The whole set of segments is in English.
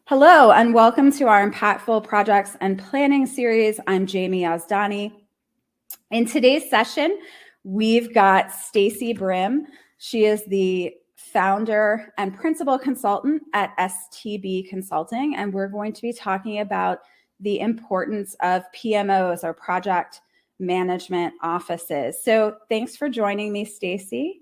Hello, and welcome to our Impactful Projects and Planning series. I'm Jamie Yazdani. In today's session, we've got Stacye Brim. She is the founder and principal consultant at STB Consulting, and we're going to be talking about the importance of PMOs, or project management offices. So thanks for joining me, Stacye.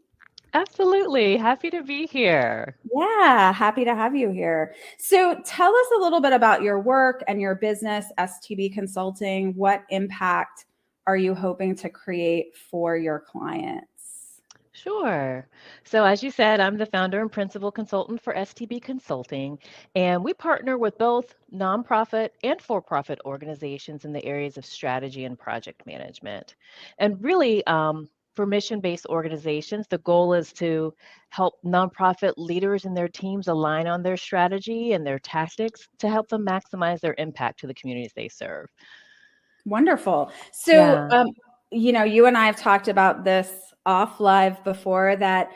Absolutely. Happy to be here. Yeah, happy to have you here. So tell us a little bit about your work and your business, STB Consulting. What impact are you hoping to create for your clients? Sure. So, as you said, I'm the founder and principal consultant for STB Consulting, and we partner with both nonprofit and for profit organizations in the areas of strategy and project management. And really, for mission based organizations, the goal is to help nonprofit leaders and their teams align on their strategy and their tactics to help them maximize their impact to the communities they serve. Wonderful. So, Yeah. you and I have talked about this off live before that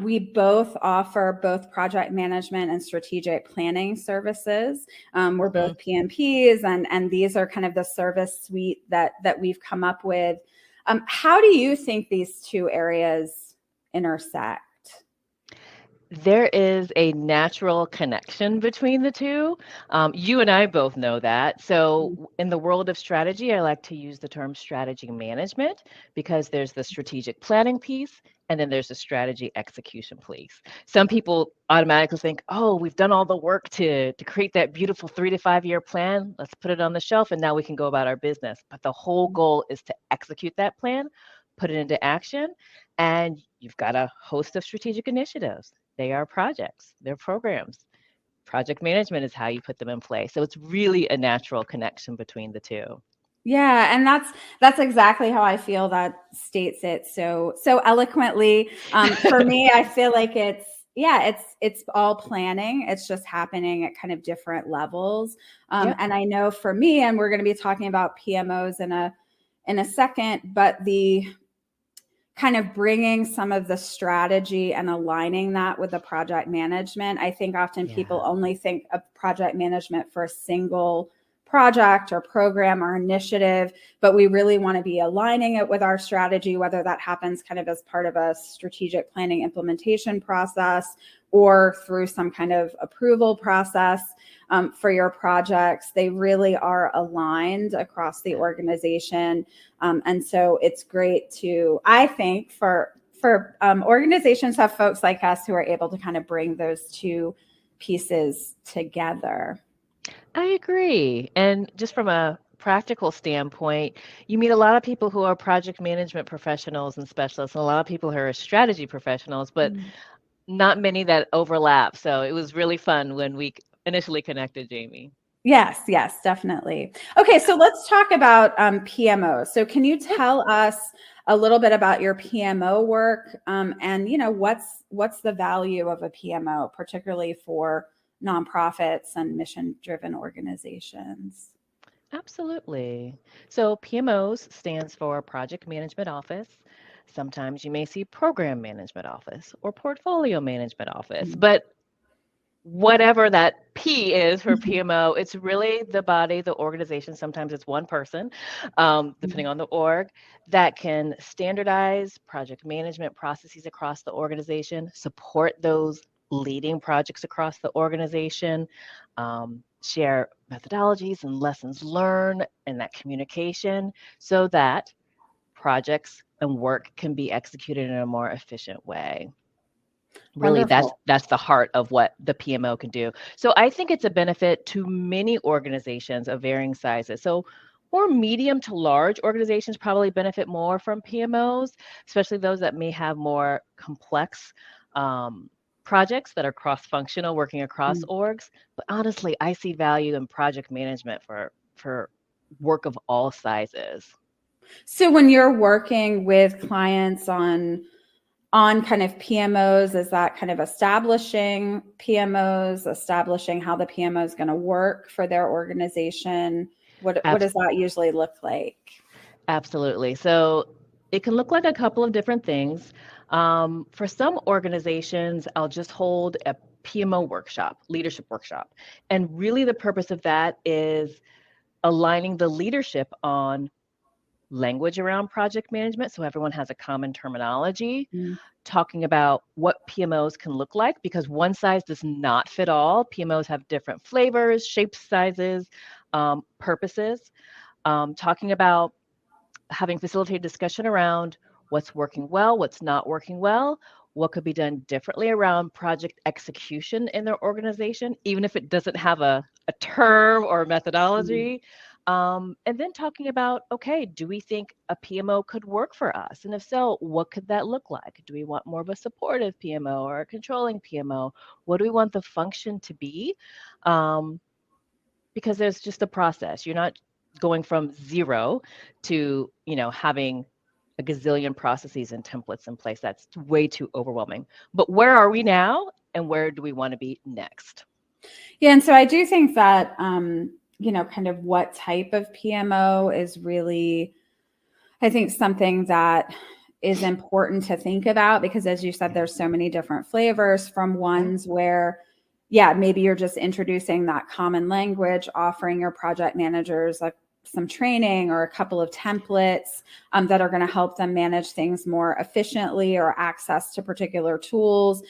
we both offer both project management and strategic planning services. We're both PMPs, and these are kind of the service suite that we've come up with. How do you think these two areas intersect? There is a natural connection between the two. You and I both know that. In the world of strategy, I like to use the term strategy management because there's the strategic planning piece and then there's the strategy execution piece. Some people automatically think, oh, we've done all the work to create that beautiful 3 to 5 year plan. Let's put it on the shelf and now we can go about our business. But the whole goal is to execute that plan, put it into action, and you've got a host of strategic initiatives. They are projects, they're programs. Project management is how you put them in place. So it's really a natural connection between the two. Yeah, and that's exactly how I feel. That states it so eloquently. For me, I feel like it's all planning. It's just happening at kind of different levels. Yep. And I know for me, and we're going to be talking about PMOs in a second, but the kind of bringing some of the strategy and aligning that with the project management. I think often people Yeah. only think of project management for a single project or program or initiative, but we really want to be aligning it with our strategy, whether that happens kind of as part of a strategic planning implementation process or through some kind of approval process for your projects. They really are aligned across the organization. And so it's great to, I think, for organizations have folks like us who are able to kind of bring those two pieces together. I agree. And just from a practical standpoint, you meet a lot of people who are project management professionals and specialists, and a lot of people who are strategy professionals, but not many that overlap. So it was really fun when we initially connected, Jamie. Yes, definitely. Okay, so let's talk about PMO. So can you Yep. tell us a little bit about your PMO work, and what's the value of a PMO, particularly for nonprofits and mission-driven organizations? Absolutely. So PMOs stands for Project Management Office. Sometimes you may see Program Management Office or Portfolio Management Office, but whatever that P is for PMO, it's really the body, the organization. Sometimes it's one person, depending on the org, that can standardize project management processes across the organization, support those leading projects across the organization, share methodologies and lessons learned and that communication so that projects and work can be executed in a more efficient way. Really, Wonderful. that's the heart of what the PMO can do. So I think it's a benefit to many organizations of varying sizes. So more medium to large organizations probably benefit more from PMOs, especially those that may have more complex projects that are cross-functional, working across orgs. But honestly, I see value in project management for work of all sizes. So when you're working with clients on kind of PMOs, is that kind of establishing PMOs, establishing how the PMO is going to work for their organization? What does that usually look like? Absolutely. So it can look like a couple of different things. For some organizations, I'll just hold a PMO workshop, leadership workshop. And really the purpose of that is aligning the leadership on language around project management so everyone has a common terminology, Mm. talking about what PMOs can look like, because one size does not fit all. PMOs have different flavors, shapes, sizes, purposes. Talking about having facilitated discussion around what's working well, what's not working well, what could be done differently around project execution in their organization, even if it doesn't have a term or methodology. And then talking about, okay, do we think a PMO could work for us? And if so, what could that look like? Do we want more of a supportive PMO or a controlling PMO? What do we want the function to be? Because there's just a process. You're not going from zero to, having a gazillion processes and templates in place. That's way too overwhelming. But where are we now and where do we want to be next? Yeah. And so I do think that, kind of what type of PMO is really, I think, something that is important to think about, because as you said, there's so many different flavors, from ones where, maybe you're just introducing that common language, offering your project managers like some training or a couple of templates that are going to help them manage things more efficiently or access to particular tools,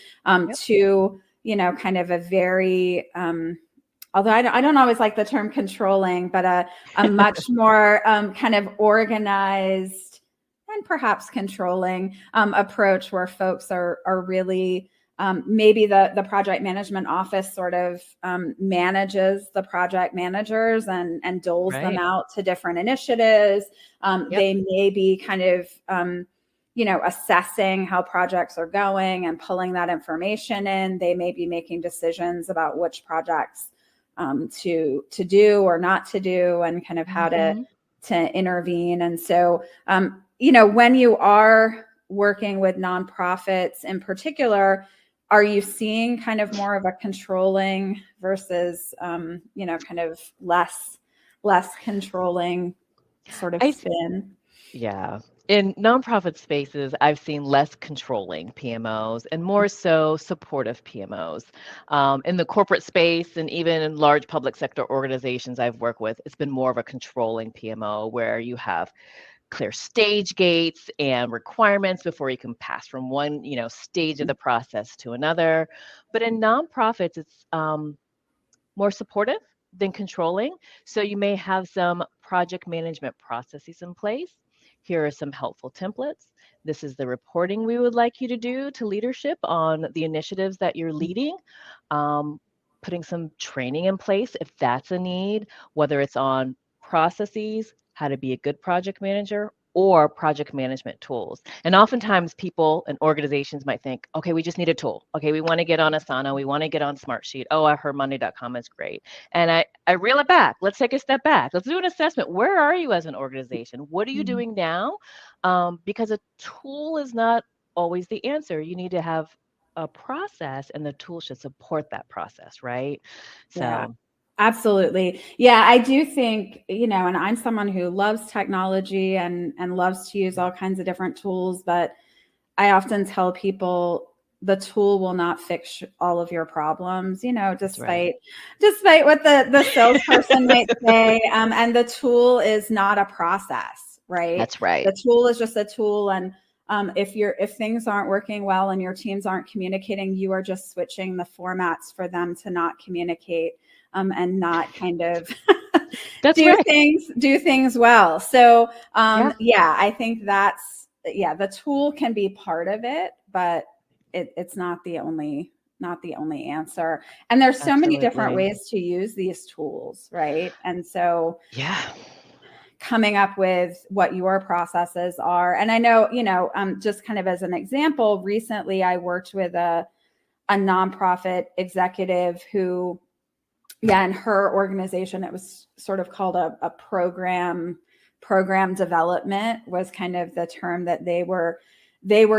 to, kind of a very, although I don't always like the term controlling, but a much more kind of organized and perhaps controlling approach, where folks are really, maybe the project management office sort of manages the project managers and doles them out to different initiatives. They may be kind of, assessing how projects are going and pulling that information in. They may be making decisions about which projects to do or not to do, and kind of how to intervene. And so, when you are working with nonprofits in particular, are you seeing kind of more of a controlling versus, kind of less controlling sort of spin? Yeah. In nonprofit spaces, I've seen less controlling PMOs and more so supportive PMOs. In the corporate space and even in large public sector organizations I've worked with, it's been more of a controlling PMO, where you have clear stage gates and requirements before you can pass from one, stage of the process to another. But in nonprofits, it's more supportive than controlling. So you may have some project management processes in place. Here are some helpful templates. This is the reporting we would like you to do to leadership on the initiatives that you're leading. Putting some training in place if that's a need, whether it's on processes, how to be a good project manager, or project management tools. And oftentimes people and organizations might think, okay, we just need a tool. Okay, we want to get on Asana. We want to get on Smartsheet. Oh, I heard Monday.com is great. And I reel it back. Let's take a step back. Let's do an assessment. Where are you as an organization? What are you doing now? Because a tool is not always the answer. You need to have a process, and the tool should support that process, right? Yeah. So Absolutely. Yeah, I do think, and I'm someone who loves technology and loves to use all kinds of different tools, but I often tell people the tool will not fix all of your problems, despite what the salesperson might say. And the tool is not a process, right? That's right. The tool is just a tool. And if things aren't working well and your teams aren't communicating, you are just switching the formats for them to not communicate. And not kind of do things well. So I think that's the tool can be part of it, but it's not the only answer. And there's so many different ways to use these tools, right? And so coming up with what your processes are. And I know, just kind of as an example, recently I worked with a nonprofit executive who, in her organization, it was sort of called a program development was kind of the term that they were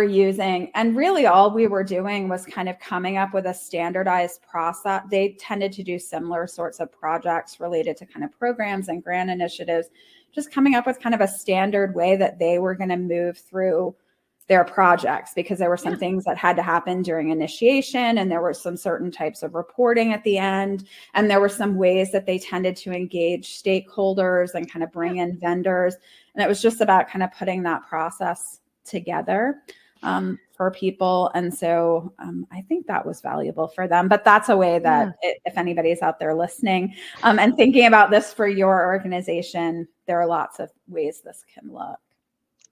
using. And really all we were doing was kind of coming up with a standardized process. They tended to do similar sorts of projects related to kind of programs and grant initiatives, just coming up with kind of a standard way that they were going to move through their projects, because there were some things that had to happen during initiation, and there were some certain types of reporting at the end, and there were some ways that they tended to engage stakeholders and kind of bring in vendors, and it was just about kind of putting that process together for people. And so I think that was valuable for them. But that's a way that if anybody's out there listening and thinking about this for your organization, there are lots of ways this can look.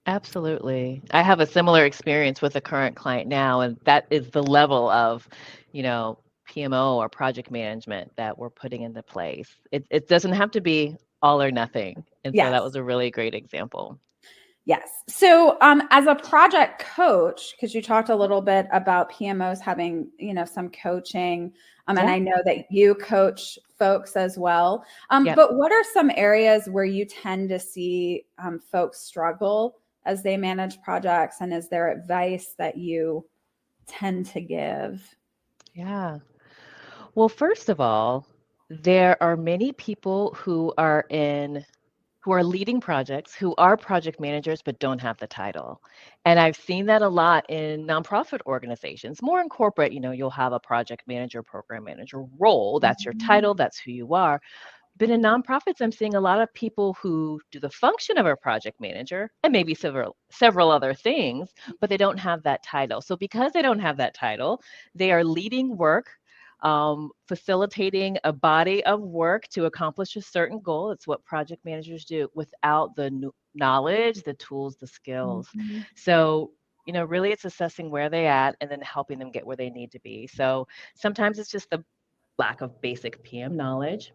Absolutely. I have a similar experience with a current client now, and that is the level of, PMO or project management that we're putting into place. It doesn't have to be all or nothing. And so that Yes. was a really great example. Yes. So as a project coach, because you talked a little bit about PMOs having, some coaching, and I know that you coach folks as well. But what are some areas where you tend to see folks struggle as they manage projects? And is there advice that you tend to give? Yeah. Well, first of all, there are many people who are leading projects, who are project managers, but don't have the title. And I've seen that a lot in nonprofit organizations. More in corporate, you'll have a project manager, program manager role. That's your title. That's who you are. But in nonprofits, I'm seeing a lot of people who do the function of a project manager and maybe several other things, but they don't have that title. So because they don't have that title, they are leading work, facilitating a body of work to accomplish a certain goal. It's what project managers do without the knowledge, the tools, the skills. So, really it's assessing where they're at and then helping them get where they need to be. So sometimes it's just the lack of basic PM knowledge.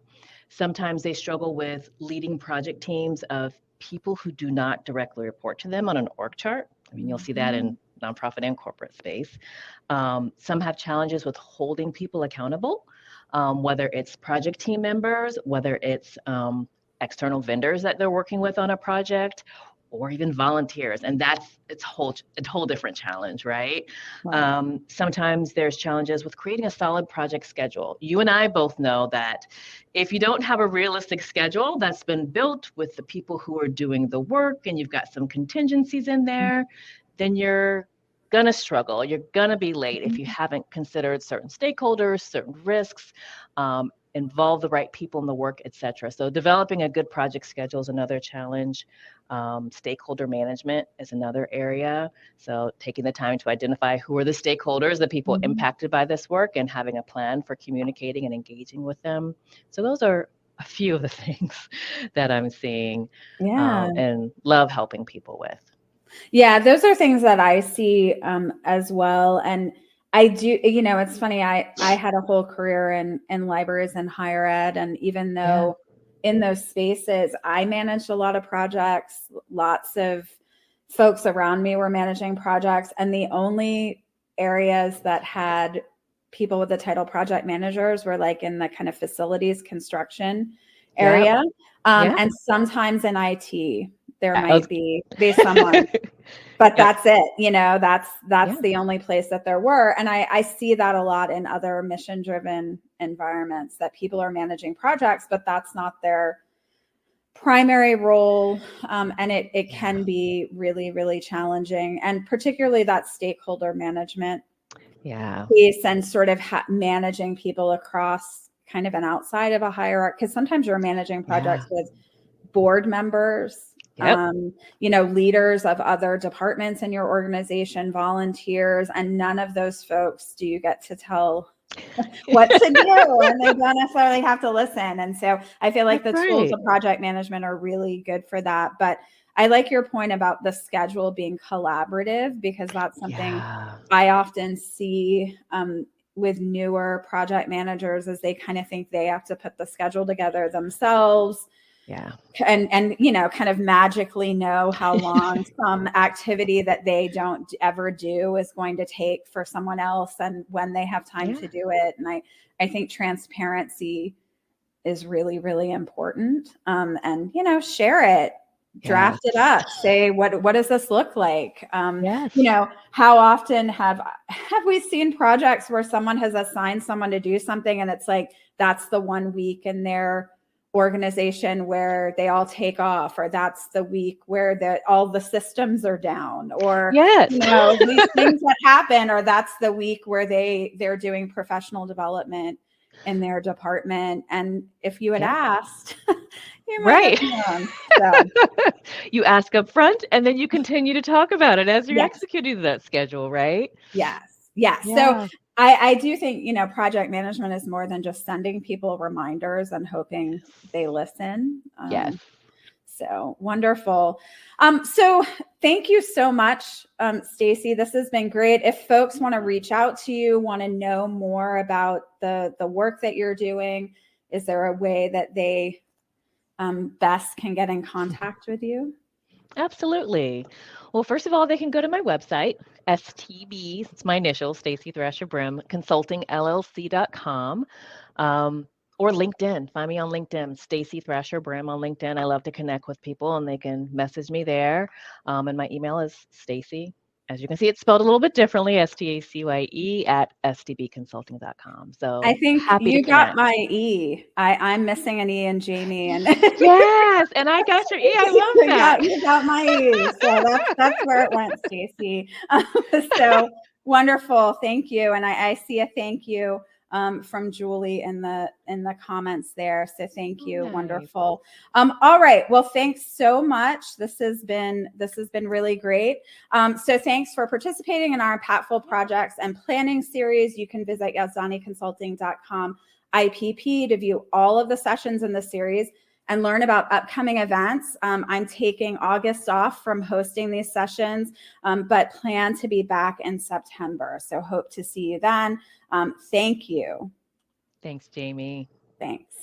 Sometimes they struggle with leading project teams of people who do not directly report to them on an org chart. I mean, you'll see that in nonprofit and corporate space. Some have challenges with holding people accountable, whether it's project team members, whether it's external vendors that they're working with on a project, or even volunteers. And it's a whole different challenge, right? Wow. Sometimes there's challenges with creating a solid project schedule. You and I both know that if you don't have a realistic schedule that's been built with the people who are doing the work, and you've got some contingencies in there, then you're going to struggle. You're going to be late if you haven't considered certain stakeholders, certain risks, involve the right people in the work, et cetera. So developing a good project schedule is another challenge. Stakeholder management is another area. So taking the time to identify who are the stakeholders, the people impacted by this work, and having a plan for communicating and engaging with them. So those are a few of the things that I'm seeing and love helping people with. Yeah, those are things that I see as well. And I do, it's funny, I had a whole career in libraries and higher ed. And even though in those spaces, I managed a lot of projects, lots of folks around me were managing projects. And the only areas that had people with the title project managers were like in the kind of facilities construction area. And sometimes in IT, there might be based on one. But that's it, that's the only place that there were. And I see that a lot in other mission-driven environments, that people are managing projects, but that's not their primary role. And it can be really, really challenging. And particularly that stakeholder management piece, and sort of managing people across kind of an outside of a hierarchy. Because sometimes you're managing projects with board members, leaders of other departments in your organization, volunteers, and none of those folks do you get to tell what to do, and they don't necessarily have to listen. And so I feel like the tools of project management are really good for that. But I like your point about the schedule being collaborative, because that's something I often see with newer project managers, as they kind of think they have to put the schedule together themselves. And kind of magically know how long some activity that they don't ever do is going to take for someone else, and when they have time to do it. And I think transparency is really, really important. And, share it, draft it up, say, what does this look like? How often have we seen projects where someone has assigned someone to do something, and it's like, that's the 1 week in their organization where they all take off, or that's the week where all the systems are down, or Yes. these things that happen, or that's the week where they're doing professional development in their department. And if you had asked, you might Right. have known. So You ask up front, and then you continue to talk about it as you're yes. executing that schedule, right? Yes. Yes. Yeah. So I do think, project management is more than just sending people reminders and hoping they listen. Yes. So wonderful. So thank you so much, Stacye. This has been great. If folks want to reach out to you, want to know more about the work that you're doing, is there a way that they best can get in contact with you? Absolutely. Well, first of all, they can go to my website, STB, it's my initial, Stacye Thrasher Brim, consultingllc.com, or LinkedIn. Find me on LinkedIn, Stacye Thrasher Brim on LinkedIn. I love to connect with people, and they can message me there. And my email is Stacye. As you can see, it's spelled a little bit differently, Stacye at stbconsulting.com. So I think happy to you got connect. my E. I'm missing an E in Jamie, and Yes, and I got your E. I love that. you got my E. So that's where it went, Stacye. So wonderful, thank you. And I see a thank you from Julie in the comments there. So thank you, Nice. wonderful. All right, well, thanks so much. This has been really great. So thanks for participating in our Impactful Projects and Planning series. You can visit yazaniconsulting.com IPP to view all of the sessions in the series and learn about upcoming events. I'm taking August off from hosting these sessions, but plan to be back in September. So hope to see you then. Thank you. Thanks, Jamie. Thanks.